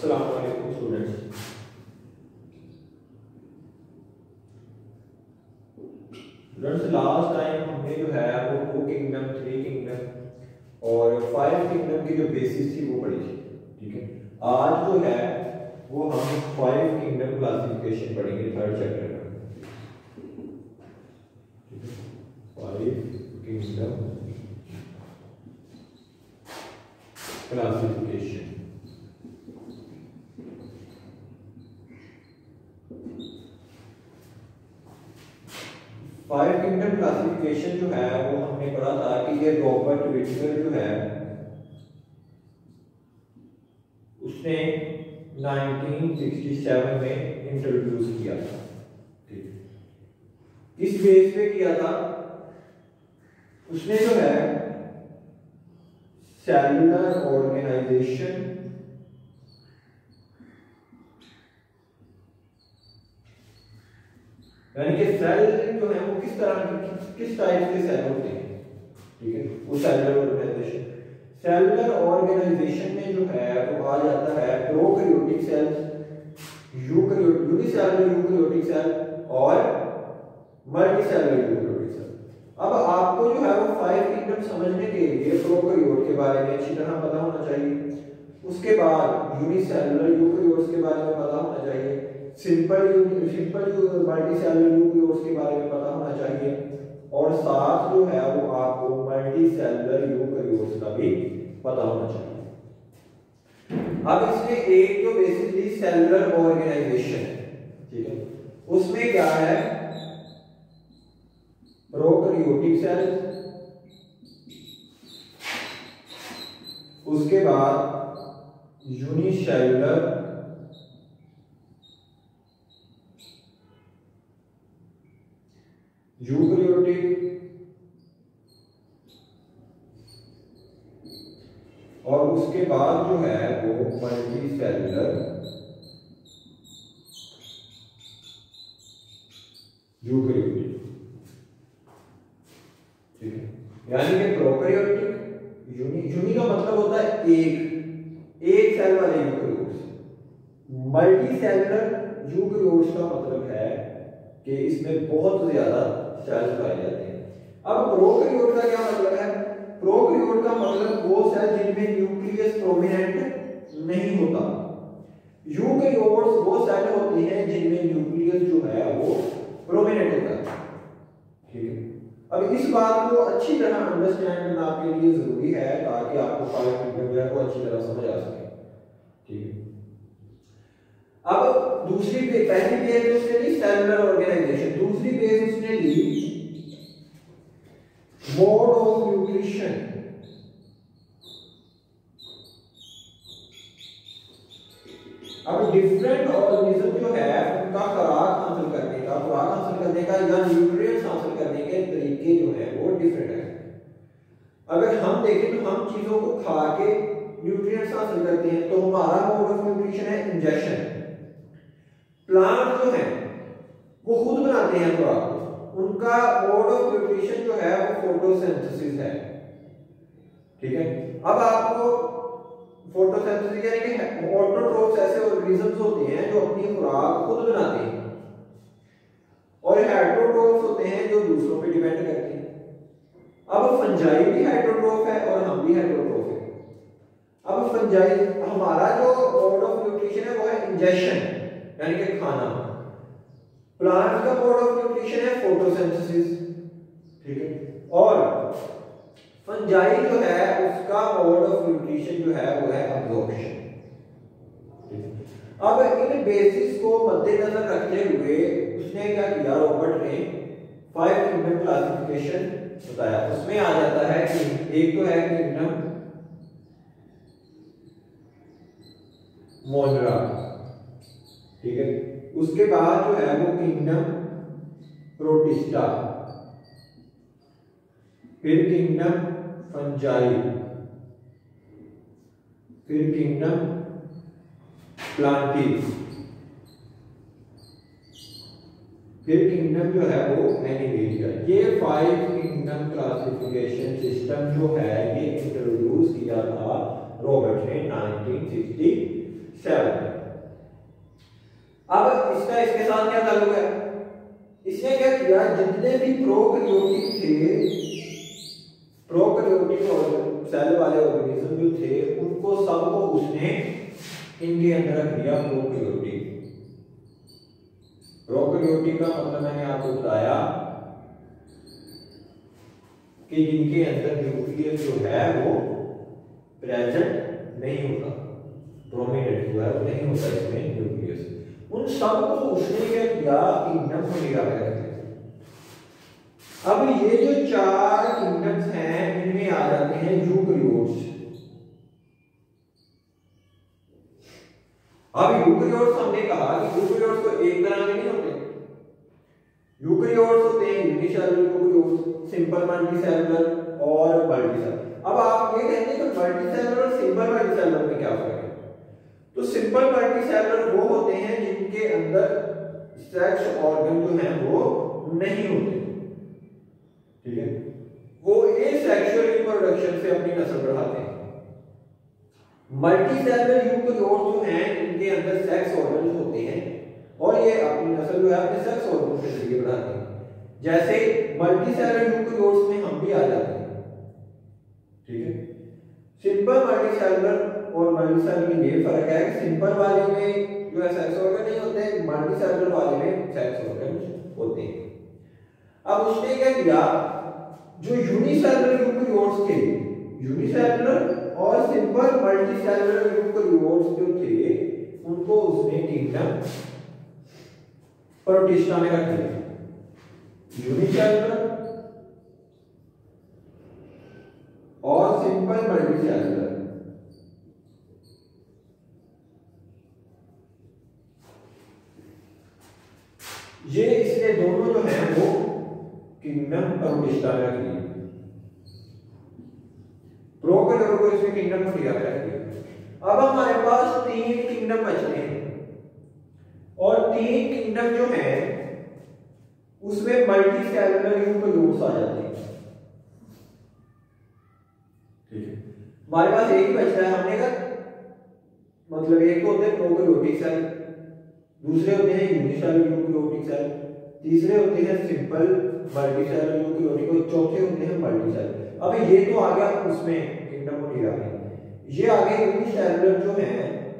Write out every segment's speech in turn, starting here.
अस्सलाम वालेकुम students. Last time हमने जो है वो 2 किंगडम, 3 किंगडम और 5 किंगडम की जो बेसिस थी वो पढ़ी थी। ठीक है, आज जो है वो हम 5 किंगडम क्लासिफिकेशन पढ़ेंगे थर्ड चैप्टर में। 5 kingdom classification. Five kingdom classification जो है वो हमने पढ़ा था कि ये रॉबर्ट विटकर जो है उसने 1967 में इंट्रोड्यूस किया था। किस बेस पे किया था? उसने जो है सेलुलर ऑर्गेनाइजेशन यानी कि सेल जो है वो किस टाइप के सेल होते हैं। ठीक है, वो सेलुलर ऑर्गेनाइजेशन में जो है वो आ जाता है prokaryotic cells, unicellular eukaryotic cell और मल्टीसेलुलर यूकैरियोटिक सेल। अब आपको जो है वो 5 किंगडम समझने के लिए प्रोकैरियोट के बारे में अच्छी तरह पता होना चाहिए, उसके बाद यूनिसेलुलर यूकैरियोट्स के बारे में पता होना चाहिए, सिंपल मल्टीसेलुलर यूकैरियोट्स के बारे में पता होना चाहिए और साथ जो है वो आपको मल्टीसेलुलर यूकैरियोट्स का भी पता होना चाहिए। अब इसमें एक जो बेसिकली सेलुलर ऑर्गेनाइजेशन है, ठीक है, उसमें क्या है? प्रोकैरियोटिक सेल्स, उसके बाद यूनिसेलुलर यूकैरियोटिक और उसके बाद जो है वो मल्टीसेलुलर यूकैरियोटिक। ठीक है, यानी कि प्रोकैरियोटिक यूनि का मतलब होता है एक सेल वाले यूकैरियोट्स, मल्टीसेलुलर यूकैरियोट्स का मतलब है कि इसमें बहुत ज्यादा सेल्स पाए जाते हैं। अब प्रोकैरियोट का क्या मतलब है? प्रोकैरियोट का मतलब वो सेल जिनमें न्यूक्लियस प्रोमिनेंट नहीं होता। यूकैरियोट्स वो सेल होते हैं जिनमें न्यूक्लियस जो है वो प्रोमिनेंट होता है। ठीक है, अब इस बात को अच्छी तरह अंडरस्टैंड करना आपके लिए जरूरी है ताकि आपको 5 किंगडम जो है वो अच्छी तरह समझ आ सके। ठीक है, अब दूसरी पहली बेस उसने ली सेलुलर ऑर्गेनाइजेशन, दूसरी बेस उसने ली मोड ऑफ न्यूट्रिशन। अब डिफरेंट ऑर्गेनिज्म जो है उनका खुराक हासिल करने का या न्यूट्रिएंट्स हासिल करने के तरीके जो है वो डिफरेंट है। अगर हम देखें तो हम चीजों को खा के न्यूट्रिएंट्स हासिल करते हैं तो हमारा मोड ऑफ न्यूट्रिशन है इंजेक्शन। प्लांट जो है वो खुद बनाते हैं खुराक, उनका मोड ऑफ न्यूट्रिशन जो है वो फोटोसिंथेसिस है। ठीक है, अब आपको फोटोसिंथेसिस यानी कि ऑटोट्रोफ्स ऐसे ऑर्गेनिजम्स होते हैं जो अपनी खुराक खुद बनाते हैं और हेटेरोट्रोफ्स होते हैं जो दूसरों पे डिपेंड करते हैं। अब फंजाई भी हेटेरोट्रोफ है और हम भी हेटेरोट्रोफ है। अब फंजाई हमारा जो मोड ऑफ न्यूट्रिशन है वो है इंजेक्शन यानी कि खाना। प्लांट का मोड ऑफ न्यूट्रिशन है फोटोसिंथेसिस। ठीक है, और फंजाई जो है उसका मोड ऑफ न्यूट्रिशन जो है वो है अब्जॉर्प्शन। अब इन बेसिस को मद्देनजर रखते हुए उसने क्या किया? रॉबर्ट ने 5 किंगडम क्लासिफिकेशन बताया। उसमें आ जाता है कि एक तो है किंगडम मोनरा। ठीक है, उसके बाद जो है वो किंगडम प्रोटिस्टा, फिर किंगडम फंजाई, फिर किंगडम प्लांटिस, फिर किंगडम जो है वो एनिमेलिया। ये 5 किंगडम क्लासिफिकेशन सिस्टम जो है ये इंट्रोड्यूस किया था रॉबर्ट ने 1960 7। अब इसका इसके साथ क्या ताल्लुक है? इसने क्या किया, जितने भी प्रोकैरियोटिक सेल वाले ऑर्गेनिज्म जो थे उनको सबको उसने इनके अंदर रख दिया प्रोकैरियोटिक का मतलब मैंने आपको बताया कि जिनके अंदर न्यूक्लियस जो है वो प्रेजेंट नहीं होता, प्रोमिनेंट जो है वो नहीं होता इसमें न्यूक्लियस। उन सबको उसने क्या किया, किंगडम में लगा के रख दिया। अब ये जो 4 किंगडम्स हैं इनमें आ जाते हैं यूकैरियोट्स। अब यूकैरियोट्स हमने कहा कि यूकैरियोट्स तो एक तरह के नहीं होते। यूकैरियोट्स होते हैं यूनिसेलुलर यूकैरियोट्स, सिंपल मल्टीसेलुलर और मल्टीसेलुलर। अब आप ये कहेंगे कि मल्टीसेलुलर और सिंपल मल्टीसेलुलर में क्या फर्क है? तो सिंपल मल्टीसेलुलर वो होते हैं जिनके अंदर सेक्स ऑर्गन जो हैं वो नहीं होते, ठीक है, वो एसेक्सुअल रिप्रोडक्शन से अपनी नस्ल बढ़ाते हैं। मल्टीसेलुलर यूकैरियोट्स जो हैं इनके अंदर सेक्स ऑर्गन होते हैं और ये अपनी नस्ल जो है अपने सेक्स ऑर्गन के जरिए बढ़ाते हैं। जैसे मल्टीसेलुलर यूकैरियोट्स में हम भी आ जाते हैं, ठीक है। सिंपल मल्टीसेलुलर और मल्टीसेलुलर में ये फर्क है कि सिंपल वाले में जो है सेक्स ऑर्गन नहीं होते, मल्टीसेलुलर वाले में सेक्स ऑर्गन होते हैं। अब उसने क्या किया, जो यूनिसेलुलर यूकैरियोट्स थे, यूनिसेलुलर और सिंपल मल्टीसेलुलर यूकैरियोट्स जो थे उनको उसने किंगडम प्रोटिस्टा में रख दिया। यूनिसेलुलर और सिंपल मल्टीसेलुलर, ये इसने दोनों जो हैं वो किंगडम प्रोटिस्टा में रख दिए। प्रोकैरियोट को इसने किंगडम प्रोटिस्टा में रख दिया। अब हमारे पास 3 किंगडम बचते हैं और 3 किंगडम जो हैं उसमें मल्टीसेलुलर यूकैरियोट्स आ जाते हैं, ठीक है। हमारे पास एक ही बचता है, हमने कहा मतलब एक होते हैं प्रोकैरियोटिक सेल, दूसरे होते हैं यूनिसेलुलर यूकैरियोटिक सेल, तीसरे होते हैं सिंपल मल्टीसेलुलर यूकैरियोटिक और चौथे होते हैं मल्टीसेलुलर। अब ये तो आ गया उसमें किंगडम प्रोटिस्टा में, ये आगे यूनिसेलुलर जो है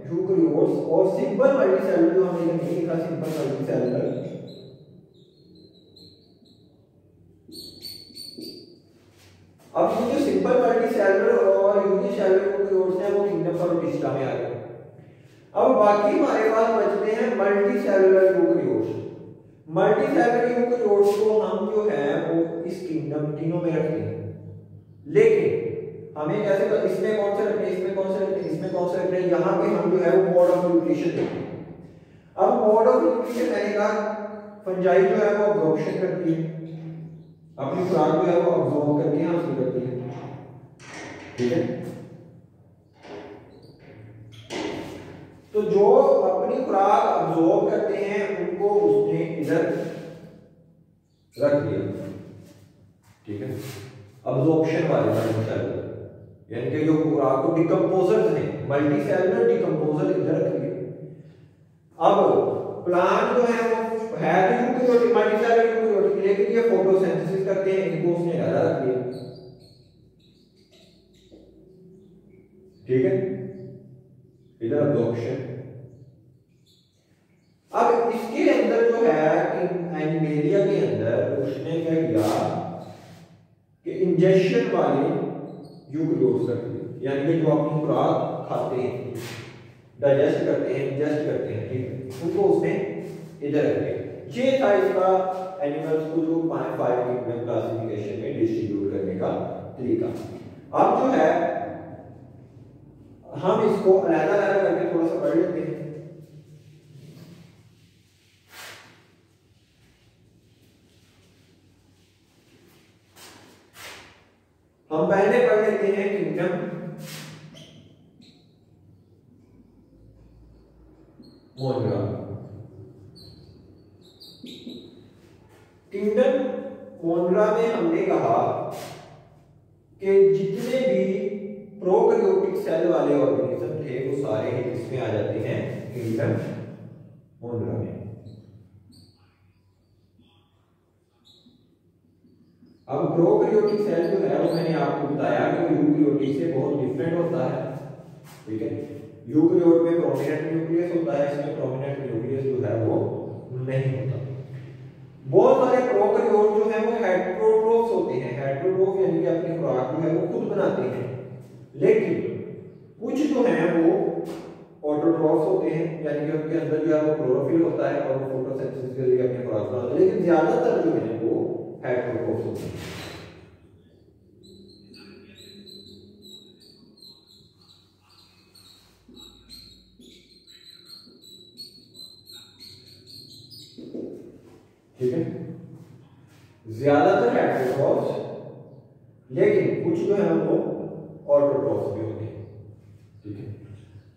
यूकैरियोट्स और सिंपल मल्टीसेलुलर जो हमने नहीं लिखा, सिंपल मल्टीसेलुलर। अब ये जो सिंपल मल्टीसेलुलर और यूनिसेलुलर यूकैरियोट्स हैं वो किंगडम प्रोटिस्टा में आ गए। अब बाकी हमारे पास बचते हैं मल्टीसेलुलर यूकैरियोट्स। मल्टीसेलुलर यूकैरियोट्स को हम जो है वो इस किंगडम तीनों में रखते हैं, लेकिन हमें कैसे पता इसमें कौन से रखने हैं, इसमें कौन से रखने हैं, इसमें कौन से रखने हैं? यहाँ पे हम जो है वो मोड ऑफ न्यूट्रिशन देखते हैं। अब मोड ऑफ न्यूट्रिशन मैंने कहा फंजाई जो है वो अब्जॉर्प्शन करती है, अपनी खुराक जो है वो अब्जॉर्ब करके हासिल करती है, ठीक है। तो जो अपनी खुराक अब्जॉर्ब करते हैं उनको उसने इधर रख दिया, ठीक है। अब्जॉर्प्शन वाले मल्टीसेलुलर, यानी कि जो खुराक को डिकम्पोजर्स हैं, मल्टीसेलुलर डिकम्पोजर इधर रख दिए। अब प्लांट जो है वो है तो यूकैरियोटिक, मल्टीसेलुलर यूकैरियोटिक, लेकिन ये फोटोसिंथेसिस करते हैं, इनको उसने इधर रख दिया, ठीक है, इधर अब्जॉर्प्शन। अब इसके अंदर जो है एनिमेलिया के अंदर उसने क्या किया कि इंजेक्शन वाले यूकैरियोट्स रख दिए, यानी कि जो अपनी खुराक खाते हैं, डाइजेस्ट करते हैं, इंजेस्ट करते हैं, ठीक है, उनको उसने इधर रख दिया। ये था इसका एनिमल्स को जो 5 किंगडम क्लासिफिकेशन में डिस्ट्रीब्यूट करने का तरीका। अब जो है हम इसको अलग-अलग करके थोड़ा सा पढ़ लेते हैं। हम पहले पढ़ लेते हैं किंगडम मोनरा। किंगडम मोनरा में हमने कहा कि जितने भी प्रोकैरियोटिक सेल वाले ऑर्गेनिज्म थे वो सारे ही इसमें आ जाते हैं किंगडम मोनरा में। अब प्रोकैरियोटिक सेल जो है वो मैंने आपको बताया कि वो यूकैरियोटिक से बहुत डिफरेंट होता है, ठीक है। यूकैरियोट में प्रोमिनेंट न्यूक्लियस होता है, इसमें प्रोमिनेंट न्यूक्लियस जो है वो नहीं होता। बहुत सारे प्रोकैरियोट जो है वो हेटेरोट्रोफ्स होते हैं। हेटेरोट्रोफ यानी कि अपनी खुराक जो है वो खुद बनाते हैं, लेकिन कुछ जो हैं वो ऑटोट्रोफ्स होते हैं, यानी कि उनके अंदर जो है वो क्लोरोफिल होता है और वो फोटोसिंथेसिस के लिए अपनी खुराक बनाते हैं, लेकिन ज्यादातर जो है वो हेटेरोट्रोफ्स होते हैं। ठीक है, ज्यादातर हेटेरोट्रोफ्स, लेकिन कुछ जो है वो ऑटोट्रोफ्स भी होते हैं, ठीक है।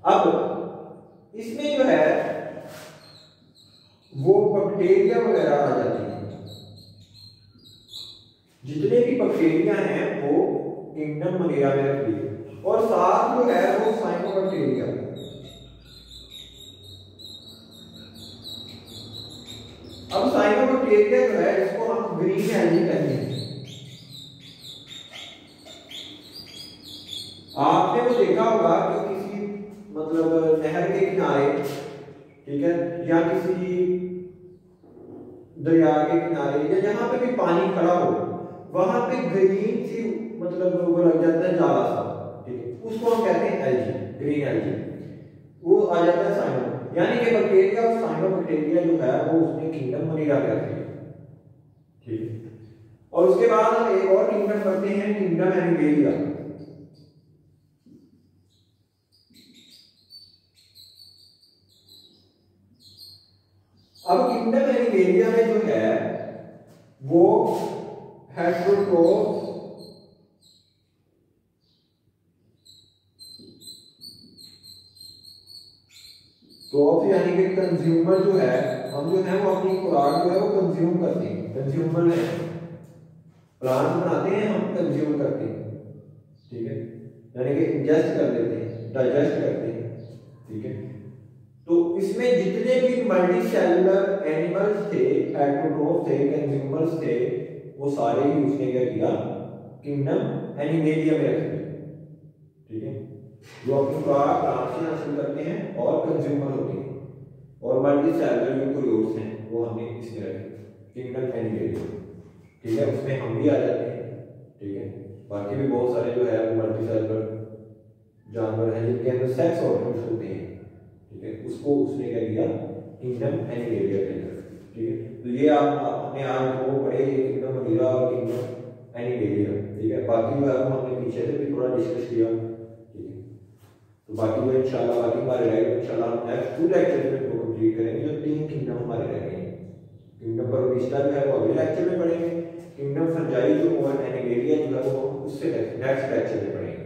अब इसमें जो है वो बैक्टीरिया वगैरह आ जाती है। जितने भी बैक्टीरिया हैं वो किंगडम मोनेरा में रखती है, और साथ जो है वो साइनोबैक्टीरिया। अब साइनोबैक्टीरिया जो है इसको हम ग्रीन एल्गी कहते हैं। आपने वो देखा होगा कि किसी मतलब नहर के किनारे, ठीक है, या किसी दरिया के किनारे या जहां पे भी पानी खड़ा हो वहां पे ग्रीन सी मतलब वो लग जाता है जाला सा, ठीक है, उसको हम कहते हैं एल्गी, ग्रीन एल्गी। वो आ जाता है साइनो, यानी कि बैक्टीरिया और साइनोबैक्टीरिया जो है वो उसने किंगडम मोनेरा में रखी है, ठीक है। और उसके बाद हम एक और किंगडम करते हैं, किंगडम एनिमेलिया। अब किंगडम एनिमेलिया में जो है वो हेटेरोट्रोफ ट्रोफ यानी कि कंज्यूमर जो है, हम जो है वो अपनी खुराक जो है वो कंज्यूम करते हैं। कंज्यूमर है, प्लांट बनाते हैं, हम कंज्यूम करते हैं, ठीक है, यानी कि इंजेस्ट कर लेते हैं, डाइजेस्ट करते हैं, ठीक है। तो इसमें जितने भी मल्टी सेलुलर एनिमल्स थे, हेटेरोट्रोफ थे, कंज्यूमर्स थे, वो सारे ही उसने क्या किया, किंगडम एनिमेलिया में रख दिया, ठीक है। जो अपनी खुराक प्लांट से हासिल करते हैं और कंज्यूमर होते हैं, और मल्टी सेलुलर यूकैरियोट्स हैं वो हमने इसमें रखे किंगडम एनिमेलिया, ठीक है। उसमें हम भी आ जाते हैं, ठीक है। बाकी भी बहुत सारे जो है वो मल्टी सेलुलर जानवर हैं जिनके अंदर सेक्स ऑर्गन्स होते हैं, ठीक है, उसको उसने क्या किया, किंगडम एनिमेलिया के अंदर, ठीक है। तो ये आप अपने आप को पढ़े, किंगडम मोनेरा और किंगडम एनिमेलिया, ठीक है। बाकी जो है हमने पीछे से भी थोड़ा डिस्कस किया, ठीक है। तो बाकी जो इंशाल्लाह बाकी हमारे रहेगा, इंशाल्लाह हम नेक्स्ट 2 लेक्चर में इसको कंप्लीट करेंगे। जो 3 किंगडम हमारे रह गए हैं, किंगडम परविस्टा जो है वो अगले लेक्चर में पढ़ेंगे, किंगडम फंजाई जो और एनिमेलिया जो है वो उससे नेक्स्ट लेक्चर में पढ़ेंगे।